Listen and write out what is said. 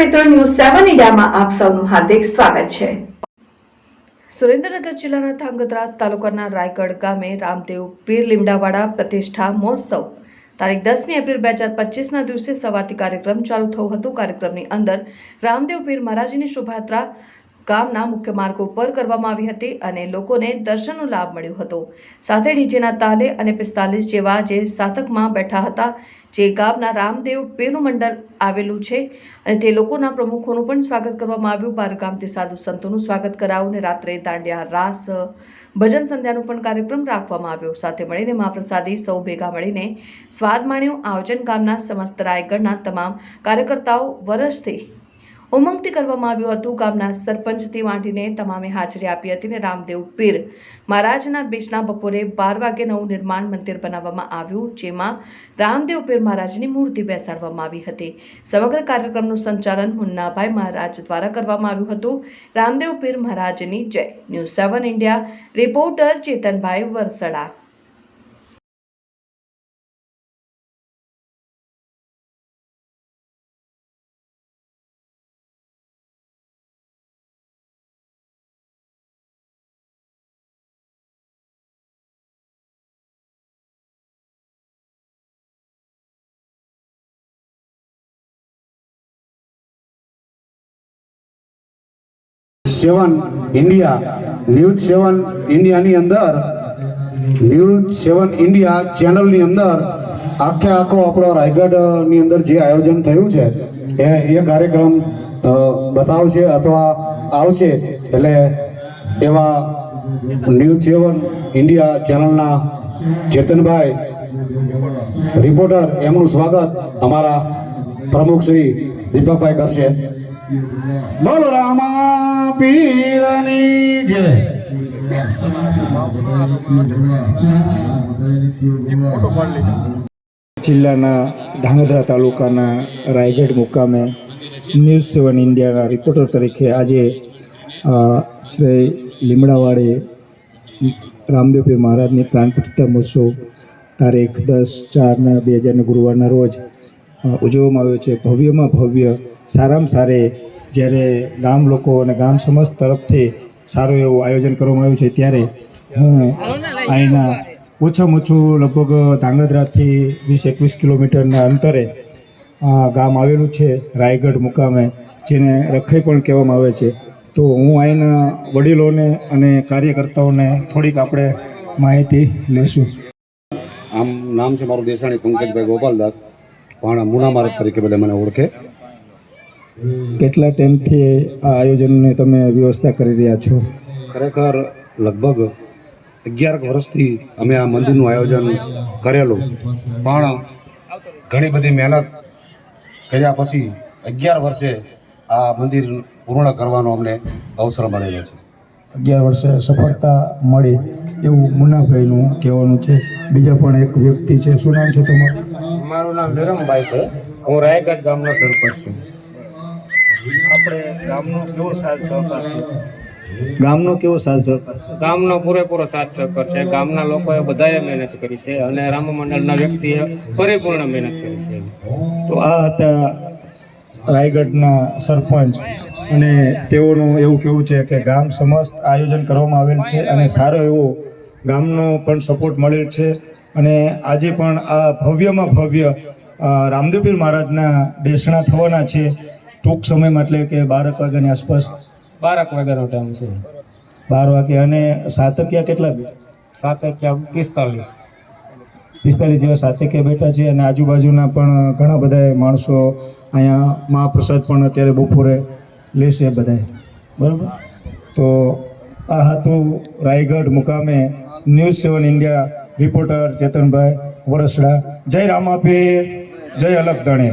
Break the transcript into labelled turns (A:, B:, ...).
A: મિત્રો, ન્યૂઝ 7 ઇન્ડિયામાં આપ સૌનું હાર્દિક સ્વાગત છે। સુરેન્દ્રનગર જિલ્લાના ધાંગધ્રા તાલુકાના રાયગઢ ગામે રામદેવ પીર લીમડાવાડા પ્રતિષ્ઠા મહોત્સવ તારીખ 10મી એપ્રિલ 2025ના દિવસે સવારથી કાર્યક્રમ ચાલુ થયો હતો। કાર્યક્રમની અંદર રામદેવ પીર મહારાજની શોભાયાત્રા ગામના મુખ્ય માર્ગ ઉપર કરવામાં આવી હતી અને લોકોને દર્શનનો લાભ મળ્યો હતો। સાથે ડીજેના તાલે અને 45 જેવા જે સાધકમાં બેઠા હતા, જે ગામના રામદેવ પીરનું મંડળ આવેલું છે અને તે લોકોના પ્રમુખોનું પણ સ્વાગત કરવામાં આવ્યું। બહાર ગામથી સાધુ સંતોનું સ્વાગત કરાયું અને રાત્રે દાંડિયા રાસ ભજન સંધ્યાનો પણ કાર્યક્રમ રાખવામાં આવ્યો। સાથે મળીને મહાપ્રસાદી સૌ ભેગા મળીને સ્વાદ માણ્યો। આયોજન ગામના સમસ્ત રાયગઢના તમામ કાર્યકર્તાઓ વર્ષથી ઉમંગથી કરવામાં આવ્યું હતું। ગામના સરપંચથી માંડીને તમામે હાજરી આપી હતી અને રામદેવ પીર મહારાજના બીજના બપોરે 12 વાગે નવું નિર્માણ મંદિર બનાવવામાં આવ્યું, જેમાં રામદેવ પીર મહારાજની મૂર્તિ બેસાડવામાં આવી હતી। સમગ્ર કાર્યક્રમનું સંચાલન મુન્નાભાઈ મહારાજ દ્વારા કરવામાં આવ્યું હતું। રામદેવ પીર મહારાજની જય। News 7 India reporter Chetanbhai Varsada.
B: Seven India news 7 India नी अंदर न्यूज 7 इंडिया चैनल नी अंदर आखे आखो अपना रायगढ़ नी अंदर जे आयोजन थयुं छे ए कार्यक्रम बतावशे अथवा आवशे એટલે એવા ન્યૂઝ 7 इंडिया चैनल ना चेतनभाई रिपोर्टर एमનું સ્વાગત અમારા प्रमुख श्री दीपकभाई करशे। बोलो रामा पीरनी जय।
C: જિલ્લાના ધાંગધ્રા તાલુકાના રાયગઢ મુકામે ન્યૂઝ 7 ઇન્ડિયાના રિપોર્ટર તરીકે આજે શ્રી લીમડાવાડે રામદેવ પીર મહારાજની પ્રાણ પ્રતિષ્ઠા મહોત્સવ તારીખ 10/4/2000 ગુરુવારના રોજ ઉજવવામાં આવ્યો છે। ભવ્યમાં ભવ્ય સારામાં સારે જ્યારે ગામ લોકો અને ગામ સમાજ તરફથી સારું એવું આયોજન કરવામાં આવ્યું છે, ત્યારે હું અહીંના ઓછામાં ઓછું લગભગ ધાંગધ્રાથી 20-21 કિલોમીટરના અંતરે ગામ આવેલું છે રાયગઢ મુકામે, જેને રખાઈ પણ કહેવામાં આવે છે। તો હું અહીંના વડીલોને અને કાર્યકર્તાઓને થોડીક આપણે માહિતી લેશું।
B: આમ નામ છે મારું દેસાણી પંકજભાઈ ગોપાલદાસ, પણ મુના મહારાજ તરીકે બધા મને ઓળખે।
C: કેટલા ટાઈમથી આ આયોજનને તમે વ્યવસ્થા કરી રહ્યા છો?
B: ખરેખર લગભગ 11 વર્ષથી અમે આ મંદિરનું આયોજન કરેલું, પણ ઘણી બધી મહેનત કર્યા પછી 11 વર્ષે આ મંદિર પૂર્ણ કરવાનો અમને અવસર મળેલો છે।
C: 11 વર્ષે સફળતા મળી એવું મુન્નાભાઈનું કહેવાનું છે। બીજા પણ એક વ્યક્તિ છે, શું નામ છે તમારું?
D: મારું નામ વિરમભાઈ છે, હું રાયગઢ ગામનો સરપંચ છું।
C: આપણે ગામનો કેવો સાથ સહકાર છે? ગામનો કેવો સાથ સહકાર?
D: ગામનો પૂરેપૂરો સાથ સહકાર છે। ગામના લોકોએ બધાએ મહેનત કરી છે અને રામ મંડળના વ્યક્તિએ પરિપૂર્ણ મહેનત કરી છે।
C: તો આ હતા રાયગઢના સરપંચ અને તેઓનું એવું કહેવું છે કે ગામ સમસ્ત આયોજન કરવામાં આવેલ છે અને સારો એવો ગામનો પણ સપોર્ટ મળેલ છે અને આજે પણ આ ભવ્યમાં ભવ્ય રામદેવ પીર મહારાજના બેસણા થવાના છે ટૂંક સમયમાં, એટલે કે 12 વાગ્યાની આસપાસ।
D: 12 વાગ્યાનો ટાઈમ છે।
C: 12 વાગે। અને સાતકિયા કેટલા? 45 જેવા સાતકિયા બેઠા છે અને આજુબાજુના પણ ઘણા બધા માણસો અહીંયા મહાપ્રસાદ પણ અત્યારે બપોરે લેશે બધા, બરાબર? તો આ હતું રાયગઢ મુકામે news 7 India reporter Chetanbhai Varsada. જય રામાપીર, જય અલગ ધણે।